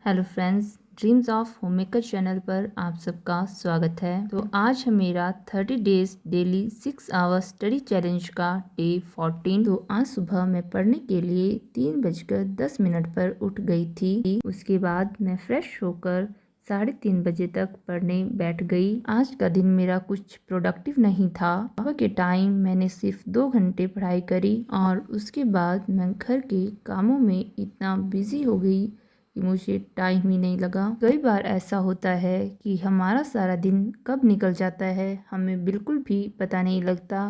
Hello friends, dreams of homemaker channel पर आप सबका स्वागत है। तो आज है मेरा 30 days daily 6 hours study challenge का डे 14। तो आज सुबह मैं पढ़ने के लिए 3:10 पर उठ गई थी। उसके बाद मैं फ्रेश होकर 3:30 बजे तक पढ़ने बैठ गई। आज का दिन मेरा कुछ प्रोडक्टिव नहीं था। सुबह के टाइम मैंने सिर्फ 2 घंटे पढ़ाई करी और उसके बाद मैं घर के कामों में इतना बिजी हो गई कि मुझे टाइम ही नहीं लगा। कई बार ऐसा होता है कि हमारा सारा दिन कब निकल जाता है हमें बिल्कुल भी पता नहीं लगता,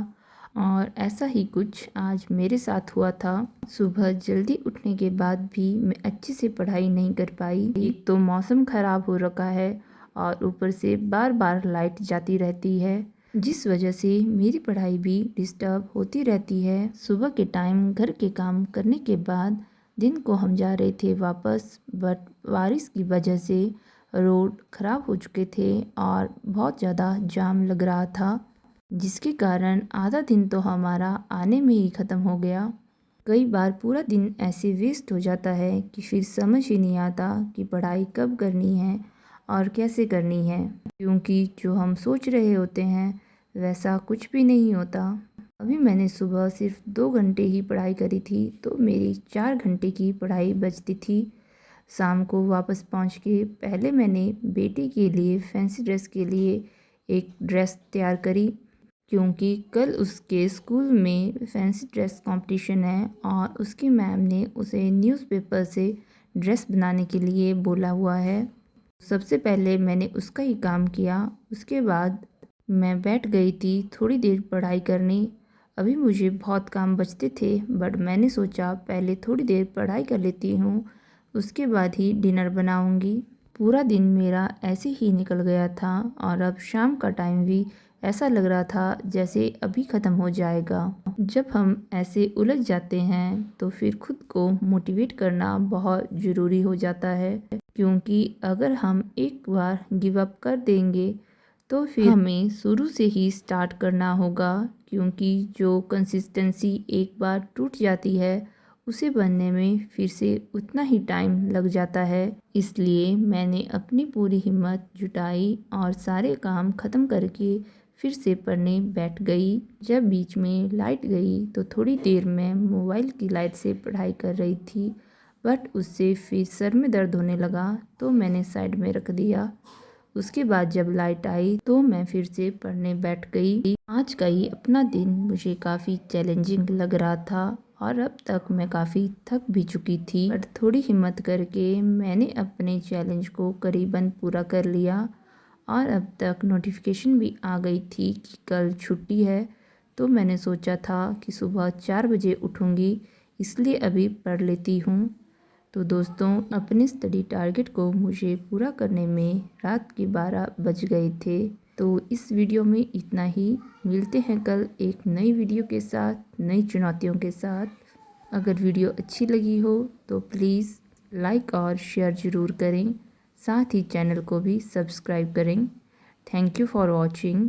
और ऐसा ही कुछ आज मेरे साथ हुआ था। सुबह जल्दी उठने के बाद भी मैं अच्छे से पढ़ाई नहीं कर पाई। एक तो मौसम ख़राब हो रखा है और ऊपर से बार बार लाइट जाती रहती है, जिस वजह से मेरी पढ़ाई भी डिस्टर्ब होती रहती है। सुबह के टाइम घर के काम करने के बाद दिन को हम जा रहे थे वापस, बट बारिश की वजह से रोड ख़राब हो चुके थे और बहुत ज़्यादा जाम लग रहा था, जिसके कारण आधा दिन तो हमारा आने में ही ख़त्म हो गया। कई बार पूरा दिन ऐसे वेस्ट हो जाता है कि फिर समझ ही नहीं आता कि पढ़ाई कब करनी है और कैसे करनी है, क्योंकि जो हम सोच रहे होते हैं वैसा कुछ भी नहीं होता। अभी मैंने सुबह सिर्फ 2 घंटे ही पढ़ाई करी थी, तो मेरी 4 घंटे की पढ़ाई बचती थी। शाम को वापस पहुंच के पहले मैंने बेटी के लिए फैंसी ड्रेस के लिए एक ड्रेस तैयार करी, क्योंकि कल उसके स्कूल में फैंसी ड्रेस कंपटीशन है और उसकी मैम ने उसे न्यूज़पेपर से ड्रेस बनाने के लिए बोला हुआ है। सबसे पहले मैंने उसका ही काम किया। उसके बाद मैं बैठ गई थी थोड़ी देर पढ़ाई करने। अभी मुझे बहुत काम बचते थे, बट मैंने सोचा पहले थोड़ी देर पढ़ाई कर लेती हूँ, उसके बाद ही डिनर बनाऊँगी। पूरा दिन मेरा ऐसे ही निकल गया था और अब शाम का टाइम भी ऐसा लग रहा था जैसे अभी ख़त्म हो जाएगा। जब हम ऐसे उलझ जाते हैं तो फिर खुद को मोटिवेट करना बहुत ज़रूरी हो जाता है, क्योंकि अगर हम एक बार गिव अप कर देंगे तो फिर हमें शुरू से ही स्टार्ट करना होगा, क्योंकि जो कंसिस्टेंसी एक बार टूट जाती है उसे बनने में फिर से उतना ही टाइम लग जाता है। इसलिए मैंने अपनी पूरी हिम्मत जुटाई और सारे काम ख़त्म करके फिर से पढ़ने बैठ गई। जब बीच में लाइट गई तो थोड़ी देर मैं मोबाइल की लाइट से पढ़ाई कर रही थी, बट उससे फिर सर में दर्द होने लगा तो मैंने साइड में रख दिया। उसके बाद जब लाइट आई तो मैं फिर से पढ़ने बैठ गई। आज का ये अपना दिन मुझे काफ़ी चैलेंजिंग लग रहा था और अब तक मैं काफ़ी थक भी चुकी थी, बट थोड़ी हिम्मत करके मैंने अपने चैलेंज को करीबन पूरा कर लिया। और अब तक नोटिफिकेशन भी आ गई थी कि कल छुट्टी है, तो मैंने सोचा था कि सुबह 4 बजे उठूँगी, इसलिए अभी पढ़ लेती हूँ। तो दोस्तों, अपने स्टडी टारगेट को मुझे पूरा करने में रात के 12 बज गए थे। तो इस वीडियो में इतना ही। मिलते हैं कल एक नई वीडियो के साथ, नई चुनौतियों के साथ। अगर वीडियो अच्छी लगी हो तो प्लीज़ लाइक और शेयर ज़रूर करें, साथ ही चैनल को भी सब्सक्राइब करें। Thank you for watching.